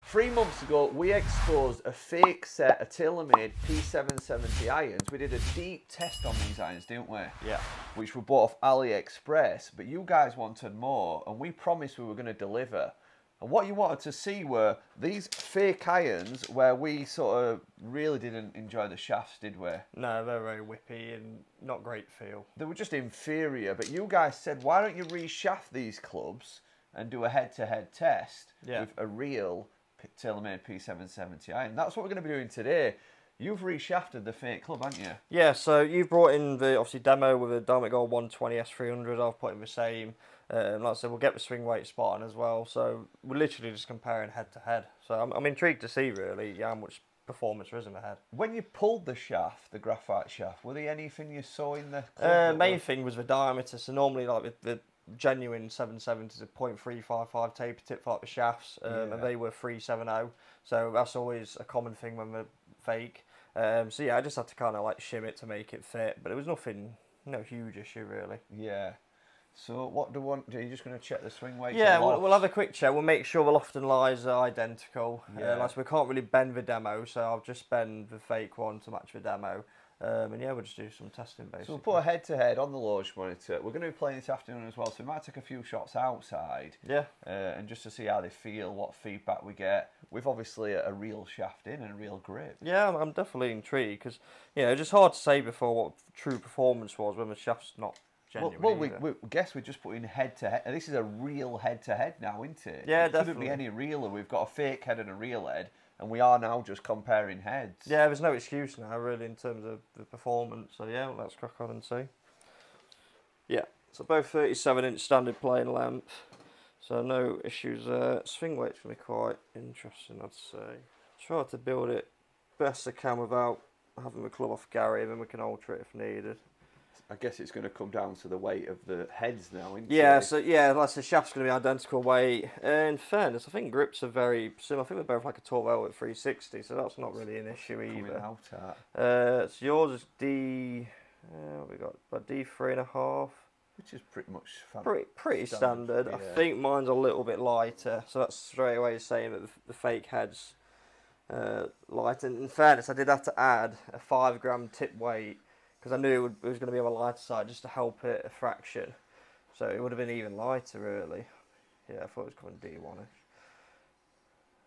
3 months ago, we exposed a fake set of Taylormade P770 irons. We did a deep test on these irons, didn't we? Yeah. Which were bought off AliExpress, but you guys wanted more, and we promised we were going to deliver. And what you wanted to see were these fake irons where we sort of really didn't enjoy the shafts, did we? No, they're very whippy and not great feel. They were just inferior, but you guys said, why don't you reshaft these clubs and do a head-to-head test with a real Taylormade P770 iron. That's what we're going to be doing today. You've reshafted the fake club, haven't you? Yeah, so you've brought in the obviously demo with a Dynamic Gold 120 S300. I've put in the same. Like I said, we'll get the swing weight spot on as well. So we're literally just comparing head to head. So I'm intrigued to see really how much performance there is in the head. When you pulled the shaft, the graphite shaft, were there anything you saw in the club? Main thing was the diameter. So normally like the genuine 770s are 0.355 taper tip for like the shafts, and they were 370. So that's always a common thing when they're fake. So yeah, I just had to kind of like shim it to make it fit, but it was nothing, no huge issue really. Yeah. So what do you want? Are you just going to check the swing weight? Yeah, we'll have a quick check. We'll make sure the loft and lies are identical. Yeah. Like, so we can't really bend the demo, so I'll just bend the fake one to match the demo. And yeah, we'll just do some testing basically. So we'll put a head-to-head on the launch monitor. We're going to be playing this afternoon as well, so we might take a few shots outside. Yeah. And just to see how they feel, what feedback we get. We've obviously a real shaft in and a real grip. Yeah, I'm definitely intrigued because, you know, it's just hard to say before what true performance was when the shaft's not genuine. Well, we guess we're just putting head-to-head. This is a real head-to-head now, isn't it? Yeah, it definitely. Couldn't be any realer. We've got a fake head and a real head. And we are now just comparing heads. Yeah, there's no excuse now, really, in terms of the performance. So, yeah, let's crack on and see. Yeah, so both 37-inch standard playing length. So, no issues there. Swing weight's going to be quite interesting, I'd say. Try to build it best I can without having the club off Gary, and then we can alter it if needed. I guess it's going to come down to the weight of the heads now, isn't yeah, it? So yeah, like the shaft's going to be identical weight. In fairness, I think grips are very similar. I think they're both like a 12L at 360, so that's not really an issue either. Out at. So yours is D. What we got? About D3.5. Which is pretty much pretty standard. Yeah. I think mine's a little bit lighter, so that's straight away saying that the fake head's lighter. And in fairness, I did have to add a 5 gram tip weight, because I knew it was going to be on the lighter side just to help it a fraction. So it would have been even lighter, really. Yeah, I thought it was coming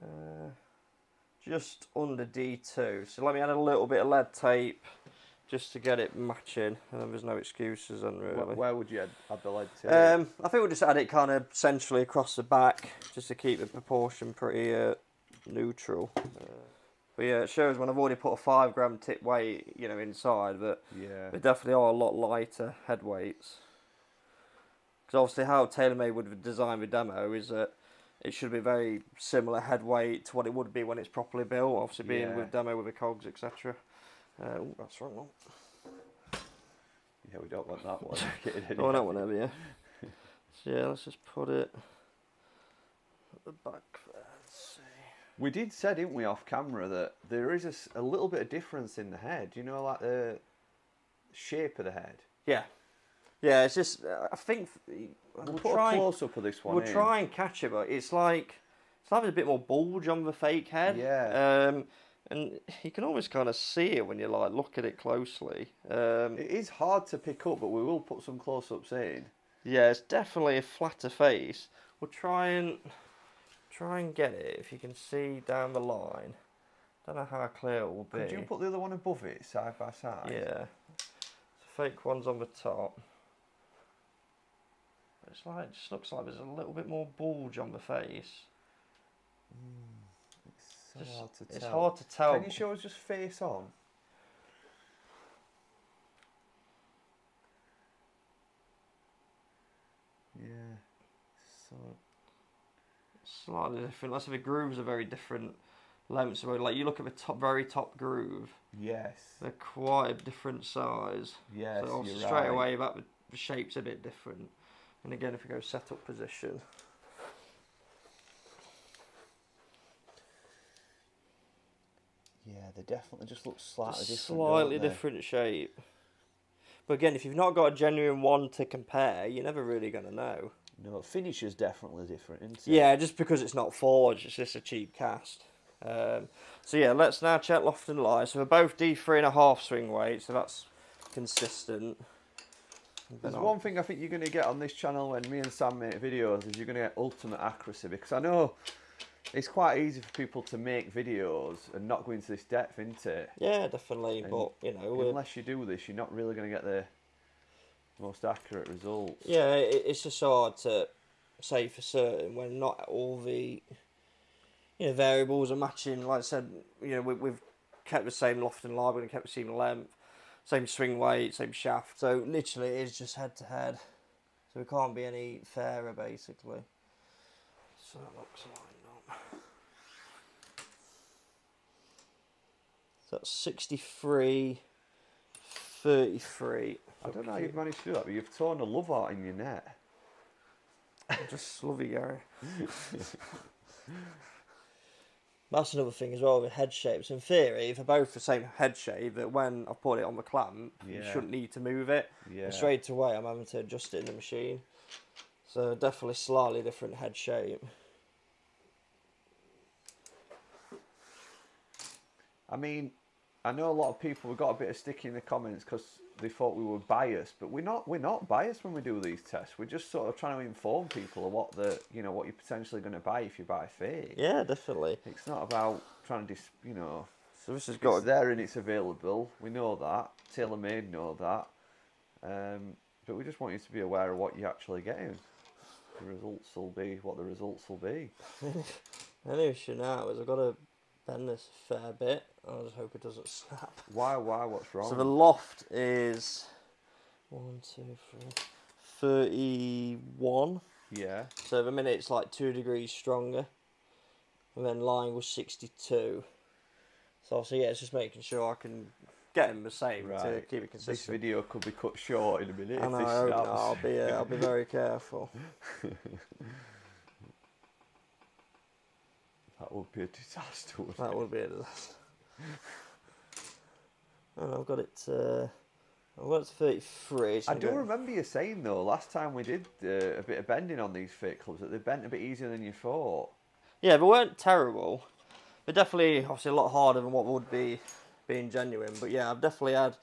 D1-ish. Just under D2. So let me add a little bit of lead tape just to get it matching. And then there's no excuses then, really. Where would you add the lead tape? I think we'll just add it kind of centrally across the back, just to keep the proportion pretty neutral. But yeah, it shows when I've already put a 5 gram tip weight, you know, inside, that they definitely are a lot lighter head weights. Because obviously how Taylormade would design the demo is that it should be very similar head weight to what it would be when it's properly built, obviously being with demo with the cogs, etc. Oh, that's the wrong one. Yeah, we don't want that one. Oh, that one over, yeah. So yeah, let's just put it at the back there. Let's see. We did say, didn't we, off camera, that there is a little bit of difference in the head. You know, like the shape of the head. Yeah. Yeah, it's just, I think we'll put a close-up of this one. We'll try and catch it, but it's like there's a bit more bulge on the fake head. Yeah. And you can almost kind of see it when you like look at it closely. It is hard to pick up, but we will put some close-ups in. Yeah, it's definitely a flatter face. We'll try and get it if you can see down the line. Don't know how clear it will be. Could you put the other one above it, side by side? Yeah. The fake one's on the top. It's like, it just looks like there's a little bit more bulge on the face. It's so hard to tell. It's hard to tell. Can you show us just face on? Yeah. So slightly different. Let's say the grooves are very different lengths. So like you look at the very top groove. Yes. They're quite a different size. Yes, so you're straight right. away the shape's a bit different. And again, if we go setup position. Yeah, they definitely just look slightly different. Slightly different shape. But again, if you've not got a genuine one to compare, you're never really going to know. No, finish is definitely different, isn't it? Yeah, just because it's not forged, it's just a cheap cast. So yeah, let's now check loft and lie. So we're both D3.5 swing weight, so that's consistent. There's one thing I think you're going to get on this channel when me and Sam make videos is you're going to get ultimate accuracy, because I know it's quite easy for people to make videos and not go into this depth, isn't it? Yeah, definitely, and but you know, unless you do this, you're not really going to get the most accurate results. Yeah, it's just hard to say for certain when not all the variables are matching. Like I said, we've kept the same loft and lie, we've kept the same length, same swing weight, same shaft. So literally, it is just head to head. So we can't be any fairer, basically. So that looks lined up. So that's 63, 33. I don't know how you've managed to do that, but you've torn a love out in your net. I just love you, Gary. That's another thing as well with head shapes. In theory, if they're both the same head shape, that when I put it on the clamp, you shouldn't need to move it. Yeah. Straight away, I'm having to adjust it in the machine. So definitely slightly different head shape. I mean, I know a lot of people, we got a bit of stick in the comments because they thought we were biased, but we're not biased when we do these tests. We're just sort of trying to inform people of what what you're potentially going to buy if you buy fake. Yeah, definitely. It's not about trying to So this has got it's there and it's available. We know that. TaylorMade know that. But we just want you to be aware of what you're actually getting. The results will be what the results will be. The only issue now is I've got to bend this a fair bit. I just hope it doesn't snap. Why? What's wrong? So the loft is 31. Yeah. So the minute it's like 2 degrees stronger. And then line was 62. So obviously, yeah, it's just making sure I can get them the same to keep it consistent. This video could be cut short in a minute. I know, I'll be very careful. That would be a disaster, wouldn't it? That would be a disaster. And I've got it to 33. So I do remember you saying, though, last time we did a bit of bending on these fake clubs, that they bent a bit easier than you thought. Yeah, they weren't terrible. They're definitely, obviously, a lot harder than what would be being genuine. But yeah, I've definitely had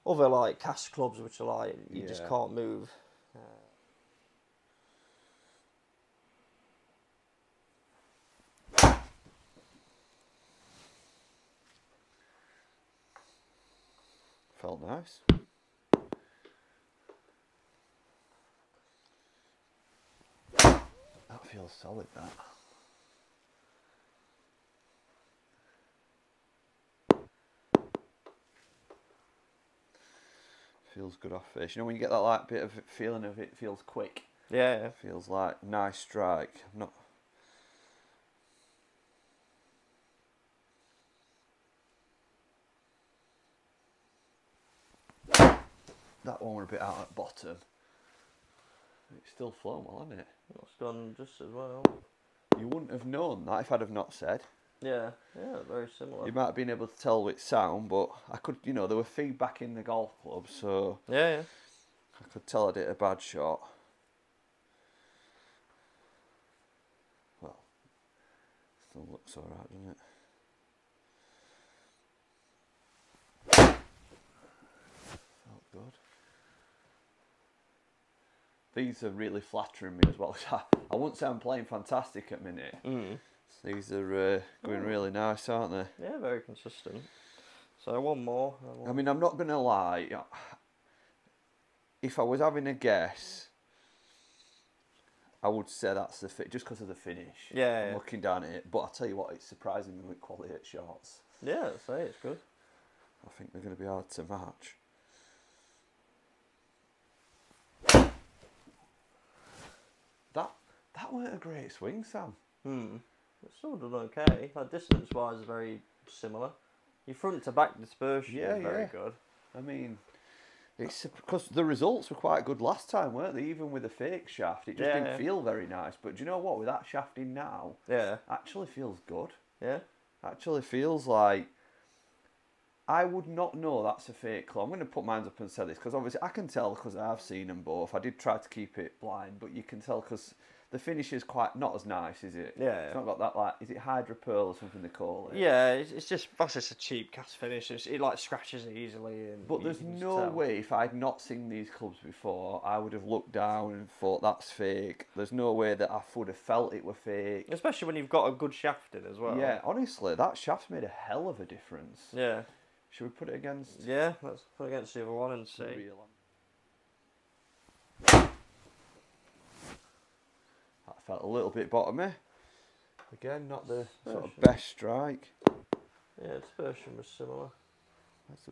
other, like, cast clubs which are like, you just can't move. Felt nice. That feels solid, that. Feels good off fish. You know when you get that like bit of feeling of it feels quick. Yeah. Feels like nice strike. Not. That one were a bit out at bottom. It's still flown well, hasn't it? It's gone just as well. You wouldn't have known that if I'd have not said. Yeah, very similar. You might have been able to tell with sound, but I could, there were feedback in the golf club, so yeah. I could tell I did a bad shot. Well, still looks alright, doesn't it? Felt good. These are really flattering me as well. I wouldn't say I'm playing fantastic at minute. These are going really nice, aren't they? Yeah, very consistent. So one more. I mean, I'm not going to lie. If I was having a guess, I would say that's the fit, just because of the finish. Yeah. I'm looking down at it, but I'll tell you what, it's surprising me with quality at shots. Yeah, I'd say it's good. I think they're going to be hard to match. That weren't a great swing, Sam. It's still done okay. Like distance-wise, very similar. Your front to back dispersion is very good. I mean, it's because the results were quite good last time, weren't they? Even with a fake shaft, it just didn't feel very nice. But do you know what? With that shaft in now, actually feels good. Yeah, actually feels like I would not know that's a fake club. I'm going to put mine up and sell this because obviously I can tell because I've seen them both. I did try to keep it blind, but you can tell because the finish is quite not as nice, is it? Yeah. It's not got that, like, is it Hydro Pearl or something they call it? Yeah, it's just that's just a cheap cast finish. It like scratches easily. But there's no way, if I'd not seen these clubs before, I would have looked down and thought that's fake. There's no way that I would have felt it were fake. Especially when you've got a good shaft in as well. Yeah, honestly, that shaft's made a hell of a difference. Yeah. Should we put it against? Yeah, let's put it against the other one and see. That felt a little bit bottomy. Again, not the sort of best strike. Yeah, dispersion was similar. That's